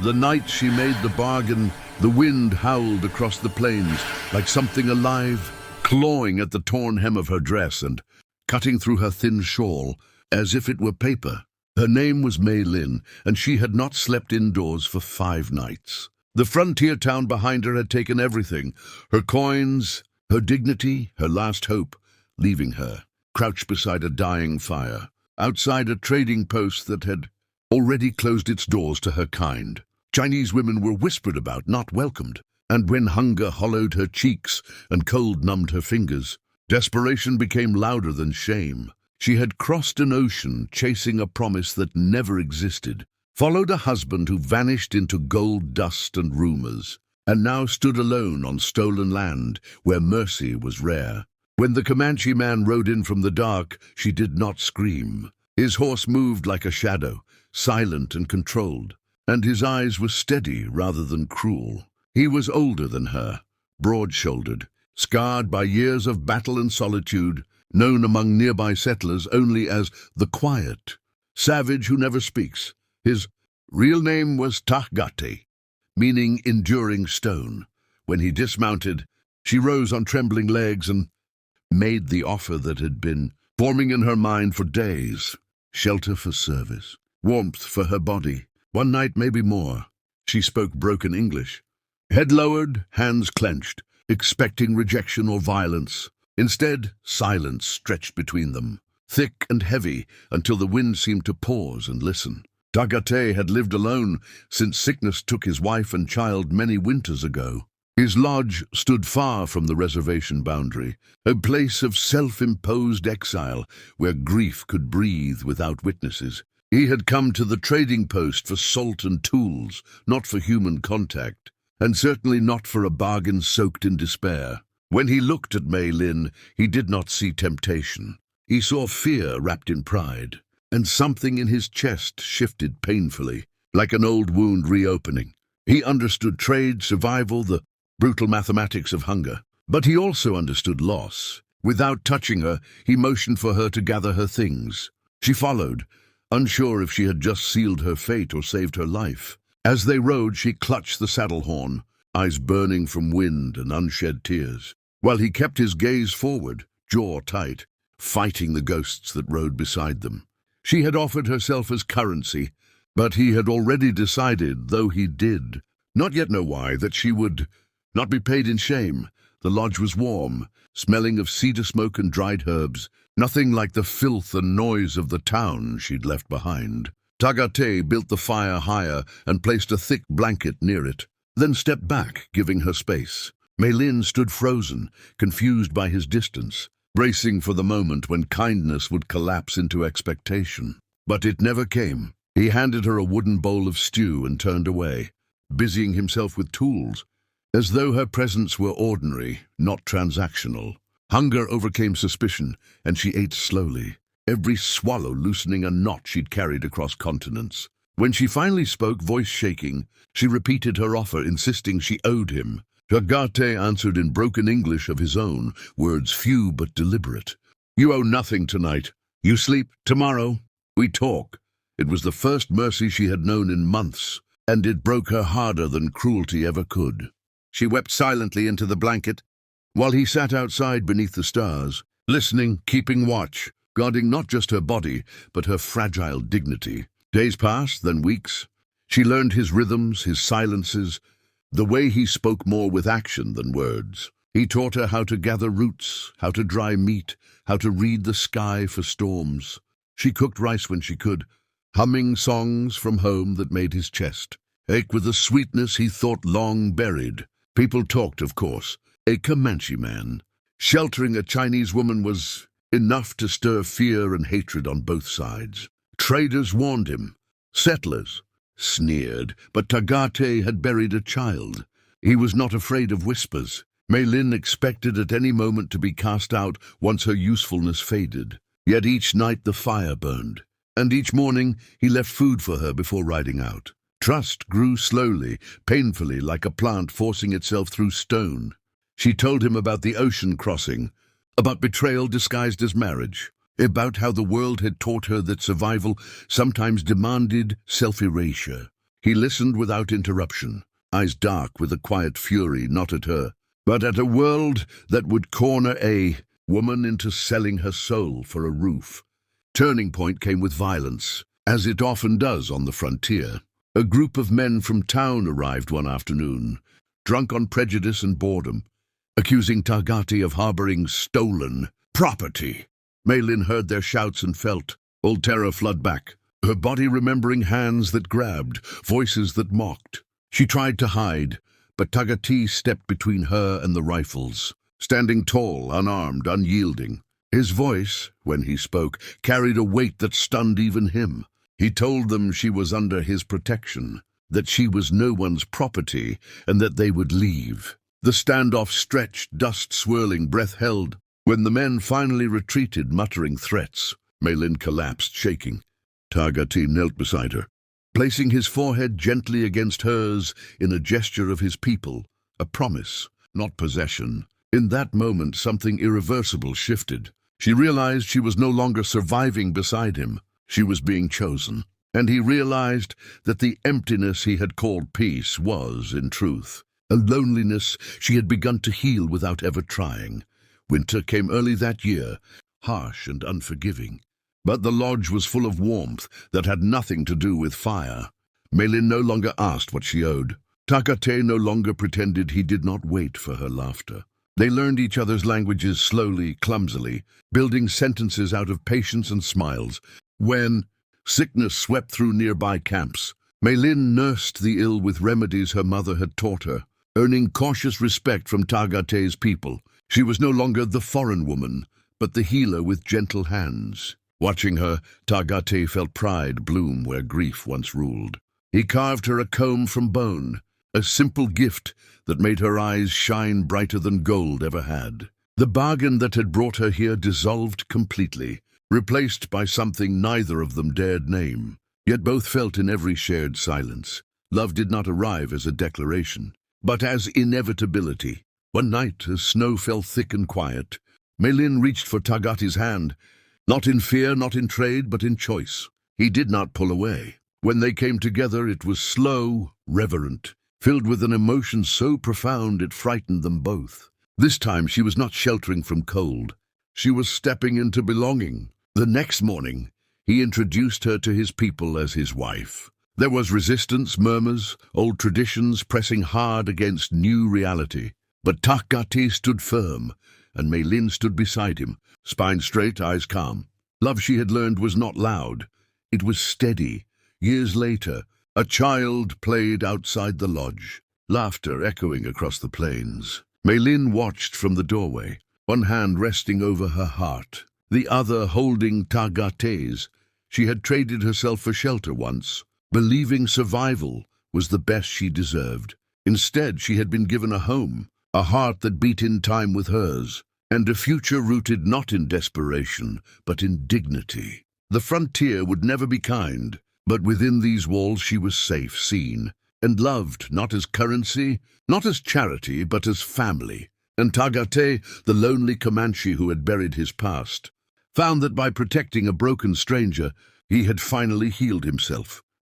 The night she made the bargain, the wind howled across the plains like something alive, clawing at the torn hem of her dress and cutting through her thin shawl as if it were paper. Her name was Mei Lin, and she had not slept indoors for 5 nights. The frontier town behind her had taken everything, her coins, her dignity, her last hope, leaving her, crouched beside a dying fire, outside a trading post that had already closed its doors to her kind. Chinese women were whispered about, not welcomed, and when hunger hollowed her cheeks and cold numbed her fingers, desperation became louder than shame. She had crossed an ocean chasing a promise that never existed, followed a husband who vanished into gold dust and rumors, and now stood alone on stolen land where mercy was rare. When the Comanche man rode in from the dark, she did not scream. His horse moved like a shadow, silent and controlled, and his eyes were steady rather than cruel. He was older than her, broad-shouldered, scarred by years of battle and solitude, known among nearby settlers only as the Quiet, savage who never speaks. His real name was Tahgate, meaning enduring stone. When he dismounted, she rose on trembling legs and made the offer that had been forming in her mind for days. Shelter for service, warmth for her body, one night, maybe more. She spoke broken English, head lowered, hands clenched, expecting rejection or violence. Instead, silence stretched between them, thick and heavy, until the wind seemed to pause and listen. Tahgate had lived alone since sickness took his wife and child many winters ago. His lodge stood far from the reservation boundary, a place of self-imposed exile where grief could breathe without witnesses. He had come to the trading post for salt and tools, not for human contact, and certainly not for a bargain soaked in despair. When he looked at Mei Lin, he did not see temptation. He saw fear wrapped in pride, and something in his chest shifted painfully, like an old wound reopening. He understood trade, survival, the brutal mathematics of hunger. But he also understood loss. Without touching her, he motioned for her to gather her things. She followed, unsure if she had just sealed her fate or saved her life. As they rode, she clutched the saddle horn, eyes burning from wind and unshed tears, while he kept his gaze forward, jaw tight, fighting the ghosts that rode beside them. She had offered herself as currency, but he had already decided, though he did not yet know why, that she would not be paid in shame. The lodge was warm, smelling of cedar smoke and dried herbs, nothing like the filth and noise of the town she'd left behind. Tahgate built the fire higher and placed a thick blanket near it, then stepped back, giving her space. Mei Lin stood frozen, confused by his distance, bracing for the moment when kindness would collapse into expectation. But it never came. He handed her a wooden bowl of stew and turned away, busying himself with tools, as though her presence were ordinary, not transactional. Hunger overcame suspicion, and she ate slowly, every swallow loosening a knot she'd carried across continents. When she finally spoke, voice shaking, she repeated her offer, insisting she owed him. Tahgate answered in broken English of his own, words few but deliberate. "You owe nothing tonight. You sleep tomorrow. We talk." It was the first mercy she had known in months, and it broke her harder than cruelty ever could. She wept silently into the blanket, while he sat outside beneath the stars, listening, keeping watch, guarding not just her body, but her fragile dignity. Days passed, then weeks. She learned his rhythms, his silences, the way he spoke more with action than words. He taught her how to gather roots, how to dry meat, how to read the sky for storms. She cooked rice when she could, humming songs from home that made his chest ache with a sweetness he thought long buried. People talked, of course. A Comanche man sheltering a Chinese woman was enough to stir fear and hatred on both sides. Traders warned him. Settlers sneered, but Tahgate had buried a child. He was not afraid of whispers. Mei Lin expected at any moment to be cast out once her usefulness faded. Yet each night the fire burned, and each morning he left food for her before riding out. Trust grew slowly, painfully, like a plant forcing itself through stone. She told him about the ocean crossing, about betrayal disguised as marriage, about how the world had taught her that survival sometimes demanded self-erasure. He listened without interruption, eyes dark with a quiet fury, not at her, but at a world that would corner a woman into selling her soul for a roof. Turning point came with violence, as it often does on the frontier. A group of men from town arrived one afternoon, drunk on prejudice and boredom, accusing Tagati of harboring stolen property. Maylin heard their shouts and felt old terror flood back, her body remembering hands that grabbed, voices that mocked. She tried to hide, but Tagati stepped between her and the rifles, standing tall, unarmed, unyielding. His voice, when he spoke, carried a weight that stunned even him. He told them she was under his protection, that she was no one's property, and that they would leave. The standoff stretched, dust swirling, breath held. When the men finally retreated, muttering threats, Maylin collapsed, shaking. Tagati knelt beside her, placing his forehead gently against hers in a gesture of his people, a promise, not possession. In that moment, something irreversible shifted. She realized she was no longer surviving beside him. She was being chosen. And he realized that the emptiness he had called peace was, in truth, a loneliness she had begun to heal without ever trying. Winter came early that year, harsh and unforgiving. But the lodge was full of warmth that had nothing to do with fire. Maylin no longer asked what she owed. Tagate no longer pretended he did not wait for her laughter. They learned each other's languages slowly, clumsily, building sentences out of patience and smiles. When sickness swept through nearby camps, Maylin nursed the ill with remedies her mother had taught her, earning cautious respect from Tagate's people. She was no longer the foreign woman, but the healer with gentle hands. Watching her, Tagate felt pride bloom where grief once ruled. He carved her a comb from bone, a simple gift that made her eyes shine brighter than gold ever had. The bargain that had brought her here dissolved completely, replaced by something neither of them dared name. Yet both felt in every shared silence. Love did not arrive as a declaration, but as inevitability. One night, as snow fell thick and quiet, Maylin reached for Tagati's hand, not in fear, not in trade, but in choice. He did not pull away. When they came together, it was slow, reverent, filled with an emotion so profound it frightened them both. This time she was not sheltering from cold. She was stepping into belonging. The next morning, he introduced her to his people as his wife. There was resistance, murmurs, old traditions pressing hard against new reality. But Tagati stood firm, and Maylin stood beside him, spine straight, eyes calm. Love, she had learned, was not loud. It was steady. Years later, a child played outside the lodge, laughter echoing across the plains. Maylin watched from the doorway, one hand resting over her heart, the other holding Tagate's. She had traded herself for shelter once, believing survival was the best she deserved. Instead, she had been given a home, a heart that beat in time with hers, and a future rooted not in desperation, but in dignity. The frontier would never be kind, but within these walls she was safe, seen, and loved, not as currency, not as charity, but as family. And Tagate, the lonely Comanche who had buried his past, found that by protecting a broken stranger, he had finally healed himself.